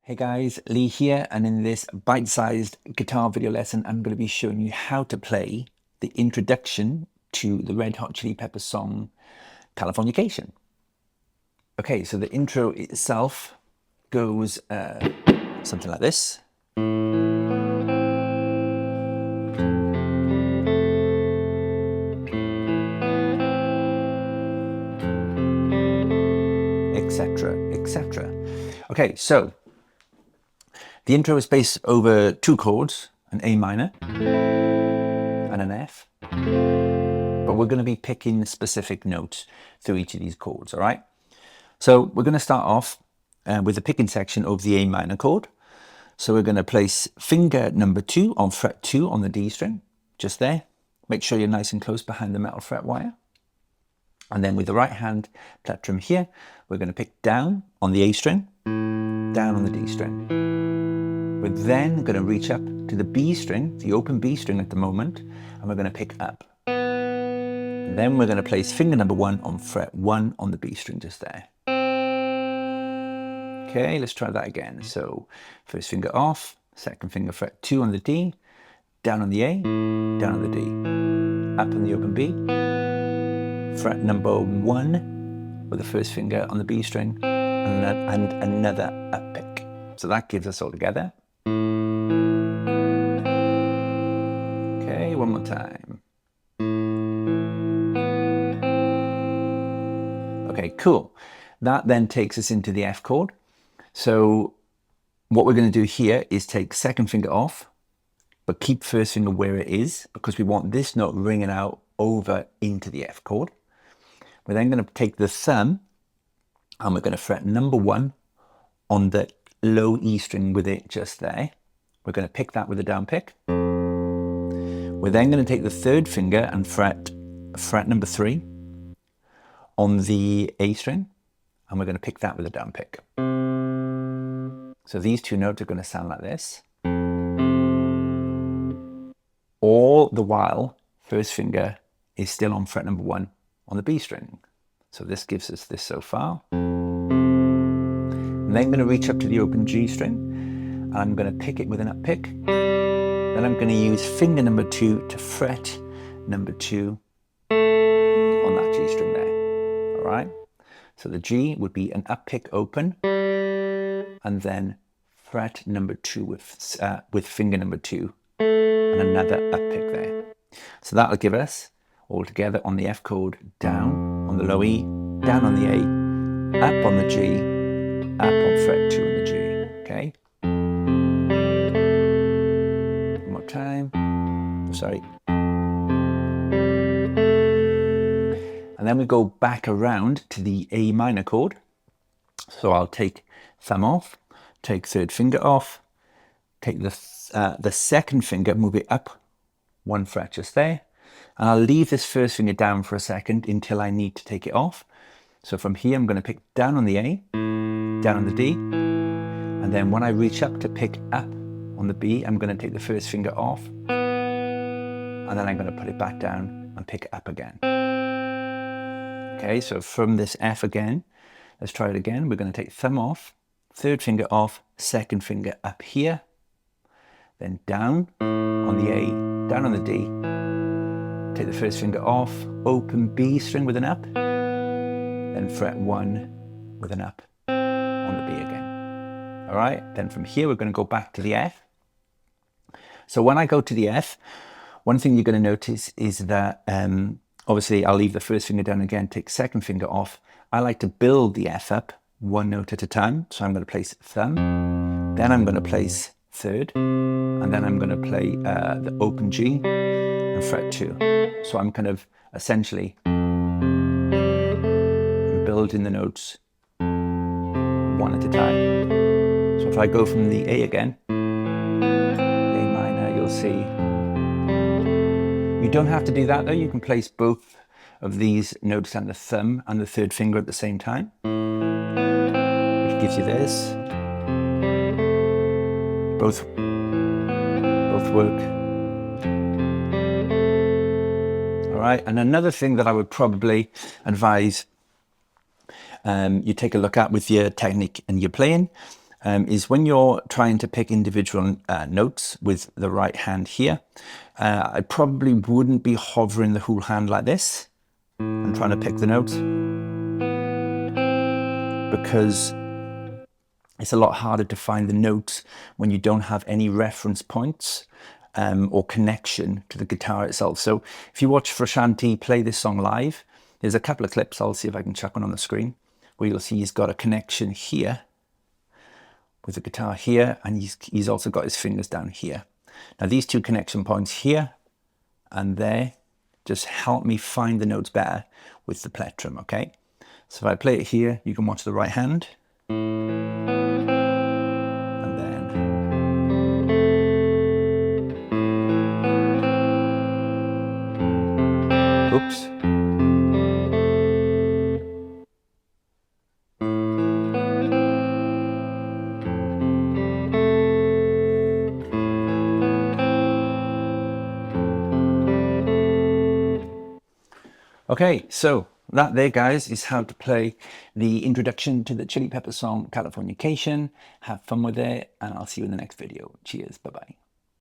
Hey guys, Lee here, and in this bite-sized guitar video lesson, I'm going to be showing you how to play the introduction to the Red Hot Chili Peppers song, Californication. Okay, so the intro itself goes something like this. Etc., etc. Okay, so the intro is based over two chords, an A minor and an F, but we're going to be picking specific notes through each of these chords, all right? So we're going to start off with the picking section of the A minor chord. So we're going to place finger number 2 on fret 2 on the D string, just there. Make sure you're nice and close behind the metal fret wire. And then with the right hand plectrum here, we're going to pick down on the A string, down on the D string. We're then going to reach up to the B string, the open B string at the moment, and we're going to pick up. And then we're going to place finger number 1 on fret 1 on the B string, just there. Okay, let's try that again. So first finger off, second finger fret 2 on the D, down on the A, down on the D, up on the open B, fret number 1 with the first finger on the B string, and another up pick. So that gives us all together. Okay, one more time. Okay, cool. That then takes us into the F chord. So what we're going to do here is take second finger off, but keep first finger where it is, because we want this note ringing out over into the F chord. We're then going to take the thumb and we're going to fret number 1 on the low E string with it just there. We're going to pick that with a down pick. We're then going to take the third finger and fret number 3 on the A string, and we're going to pick that with a down pick. So these two notes are going to sound like this. All the while, first finger is still on fret number 1 on the B string. So this gives us this so far. And then I'm going to reach up to the open G string, and I'm going to pick it with an up pick. Then I'm going to use finger number 2 to fret number 2 on that G string there. All right. So the G would be an up pick open, and then fret number 2 with finger number 2, and another up pick there. So that'll give us all together on the F chord, down on the low E, down on the A, up on the G, up on fret 2 on the G. Okay. One more time. Sorry. And then we go back around to the A minor chord. So I'll take thumb off, take third finger off, take the second finger, move it up 1 fret just there, and I'll leave this first finger down for a second until I need to take it off. So from here I'm going to pick down on the A, down on the D, and then when I reach up to pick up on the B, I'm going to take the first finger off, and then I'm going to put it back down and pick it up again. Okay, so from this F again, let's try it again. We're going to take thumb off, third finger off, second finger up here, then down on the A, down on the D, take the first finger off, open B string with an up, then fret 1 with an up on the B again. All right, then from here we're going to go back to the F. So when I go to the F, one thing you're going to notice is that obviously I'll leave the first finger down again, take second finger off. I like to build the F up 1 note at a time. So I'm going to place thumb, then I'm going to place third, and then I'm going to play the open G and fret 2. So I'm kind of essentially building the notes 1 at a time. So if I go from the A again, A minor, you'll see. You don't have to do that though. You can place both of these notes and the thumb and the third finger at the same time, which gives you this. Both work. All right, and another thing that I would probably advise you take a look at with your technique and your playing is when you're trying to pick individual notes with the right hand here, I probably wouldn't be hovering the whole hand like this and trying to pick the notes, because it's a lot harder to find the notes when you don't have any reference points or connection to the guitar itself. So if you watch Frusciante play this song live, there's a couple of clips, I'll see if I can chuck one on the screen, where you'll see he's got a connection here with the guitar here, and he's also got his fingers down here. Now these two connection points here and there just help me find the notes better with the plectrum, okay? So if I play it here, you can watch the right hand. And then oops. Okay, so that there, guys, is how to play the introduction to the Chili Peppers song Californication. Have fun with it, and I'll see you in the next video. Cheers, bye-bye.